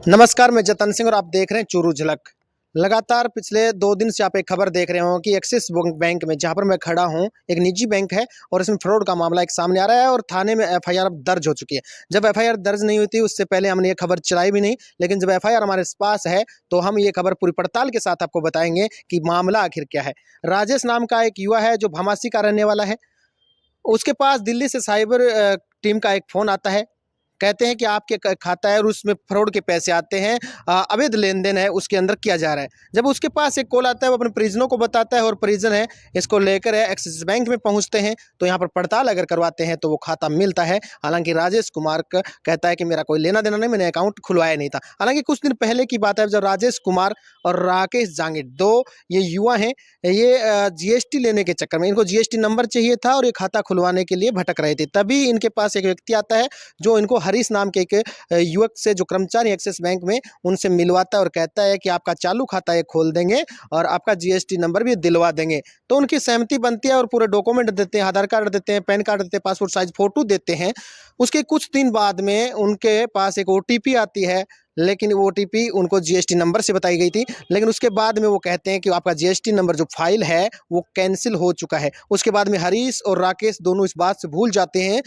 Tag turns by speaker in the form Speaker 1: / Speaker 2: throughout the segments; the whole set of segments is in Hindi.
Speaker 1: नमस्कार, मैं जतन सिंह और आप देख रहे हैं चूरू झलक। लगातार पिछले 2 दिन से आप एक खबर देख रहे हो कि एक्सिस बैंक में जहां पर मैं खड़ा हूं, एक निजी बैंक है और इसमें फ्रॉड का मामला एक सामने आ रहा है और थाने में एफआईआर दर्ज हो चुकी है। जब एफआईआर दर्ज नहीं हुई थी उससे पहले हमने ये खबर चलाई भी नहीं, लेकिन जब एफआईआर हमारे पास है तो हम ये खबर पूरी पड़ताल के साथ आपको बताएंगे कि मामला आखिर क्या है। राजेश नाम का एक युवा है जो भमासी का रहने वाला है। उसके पास दिल्ली से साइबर टीम का एक फ़ोन आता है। कहते हैं कि आपके खाता है और उसमें फ्रॉड के पैसे आते हैं, अवैध लेन-देन है उसके अंदर किया जा रहा है। जब उसके पास एक कॉल आता है वो अपने परिजनों को बताता है और परिजन है इसको लेकर एक्सिस बैंक में पहुँचते हैं, तो यहाँ पर पड़ताल अगर करवाते हैं तो वो खाता मिलता है। हालाँकि राजेश कुमार क कहता है कि मेरा कोई लेना-देना नहीं, मैंने अकाउंट खुलवाया नहीं था। हालाँकि कुछ दिन पहले की बात है जब राजेश कुमार और राकेश जांगिड़ 2 ये युवा हैं, ये जीएसटी लेने के चक्कर में इनको जीएसटी नंबर चाहिए था और ये खाता खुलवाने के लिए भटक रहे थे। तभी इनके पास एक व्यक्ति आता है जो इनको हरीश नाम के एक युवक से जो कर्मचारी एक्सिस बैंक में उनसे मिलवाता है और कहता है कि आपका चालू खाता ये खोल देंगे और आपका जीएसटी नंबर भी दिलवा देंगे। तो उनकी सहमति बनती है और पूरे डॉक्यूमेंट देते हैं, आधार कार्ड देते हैं, पैन कार्ड देते हैं, पासपोर्ट साइज फ़ोटो देते हैं। उसके कुछ दिन बाद में उनके पास एक ओटीपी आती है, लेकिन वो ओटीपी उनको जीएसटी नंबर से बताई गई थी। लेकिन उसके बाद में वो कहते हैं कि आपका जीएसटी नंबर जो फ़ाइल है वो कैंसिल हो चुका है। उसके बाद में हरीश और राकेश दोनों इस बात से भूल जाते हैं।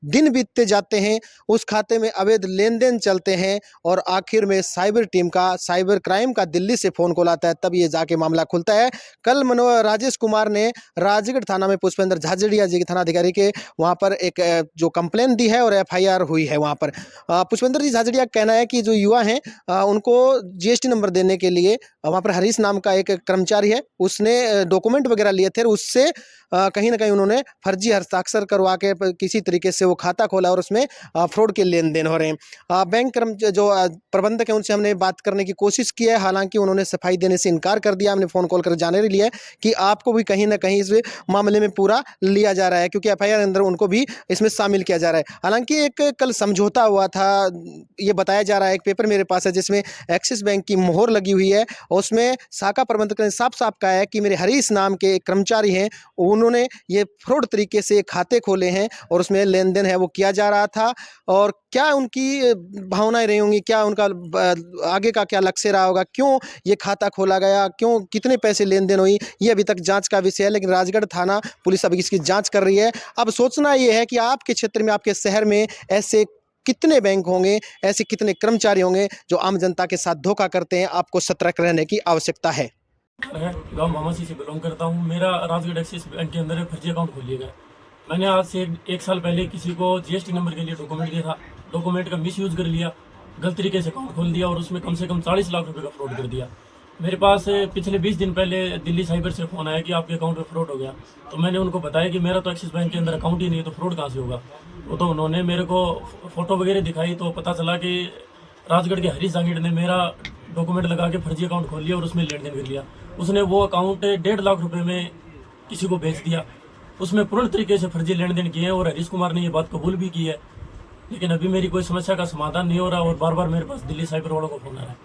Speaker 1: दिन बीतते जाते हैं, उस खाते में अवैध लेन-देन चलते हैं और आखिर में साइबर क्राइम का दिल्ली से फ़ोन कॉल आता है, तब ये जाके मामला खुलता है। कल राजेश कुमार ने राजगढ़ थाना में पुष्पेंद्र झाझड़िया जी के थानाधिकारी के वहाँ पर एक जो कंप्लेंट दी है और एफआईआर हुई है वहाँ पर। पुष्पेंद्र जी झाझड़िया का कहना है कि जो युवा हैं उनको जीएसटी नंबर देने के लिए वहाँ पर हरीश नाम का एक कर्मचारी है, उसने डॉक्यूमेंट वगैरह लिए थे और उससे कहीं न कहीं उन्होंने फर्जी हस्ताक्षर करवा के किसी तरीके से वो खाता खोला और उसमें फ्रॉड के लेन-देन हो रहे हैं। बैंक जो प्रबंधक हैं उनसे हमने बात करने की कोशिश की है, हालाँकि उन्होंने सफाई देने से इनकार कर दिया। हमने फ़ोन कॉल कर जानकारी ली है कि आपको भी कहीं न कहीं इस मामले में पूरा लिया जा रहा है, क्योंकि एफआईआर के अंदर उनको भी इसमें शामिल किया जा रहा है। हालाँकि एक कल समझौता हुआ था, ये बताया जा रहा है, एक पेपर मेरे पास है जिसमें एक्सिस बैंक की मोहर लगी हुई है और उसमें शाखा प्रबंधक ने साफ-साफ कहा है कि मेरे हरीश नाम के एक कर्मचारी हैं, उन्होंने ये फ्रॉड तरीके से खाते खोले हैं और उसमें लेन-देन है वो किया जा रहा था। और क्या उनकी भावनाएँ रही होंगी, क्या उनका आगे का क्या लक्ष्य रहा होगा, क्यों ये खाता खोला गया, क्यों कितने पैसे लेन-देन हुई, ये अभी तक जाँच का विषय है। लेकिन राजगढ़ थाना पुलिस अभी इसकी जाँच कर रही है। अब सोचना ये है कि आपके क्षेत्र में, आपके शहर में ऐसे कितने बैंक होंगे, ऐसे कितने कर्मचारी होंगे जो आम जनता के साथ धोखा करते हैं। आपको सतर्क रहने की आवश्यकता है।
Speaker 2: मैं गांव भमासी से बिलोंग करता हूं। मेरा राजगढ़ एक्सिस बैंक के अंदर एक फर्जी अकाउंट खोल लिया गया। मैंने आज से एक साल पहले किसी को जीएसटी नंबर के लिए डॉक्यूमेंट दिया था। डॉक्यूमेंट का मिसयूज़ कर लिया, गलत तरीके से अकाउंट खोल दिया और उसमें कम से कम 40 लाख रुपए का फ्रॉड कर दिया। मेरे पास पिछले 20 दिन पहले दिल्ली साइबर से फ़ोन आया कि आपके अकाउंट में फ्रॉड हो गया। तो मैंने उनको बताया कि मेरा तो एक्सिस बैंक के अंदर अकाउंट ही नहीं है, तो फ्रॉड कहाँ से होगा। तो उन्होंने मेरे को फ़ोटो वगैरह दिखाई, तो पता चला कि राजगढ़ के हरीश जांगिड़ ने मेरा डॉक्यूमेंट लगा के फर्जी अकाउंट खोल लिया और उसमें लेन देन कर लिया। उसने वो अकाउंट 1.5 लाख रुपए में किसी को बेच दिया। उसमें पूर्ण तरीके से फर्जी लेन देन किए हैं और हरीश कुमार ने ये बात कबूल भी की है। लेकिन अभी मेरी कोई समस्या का समाधान नहीं हो रहा और बार बार मेरे पास दिल्ली साइबर वालों को फोन आ रहा है।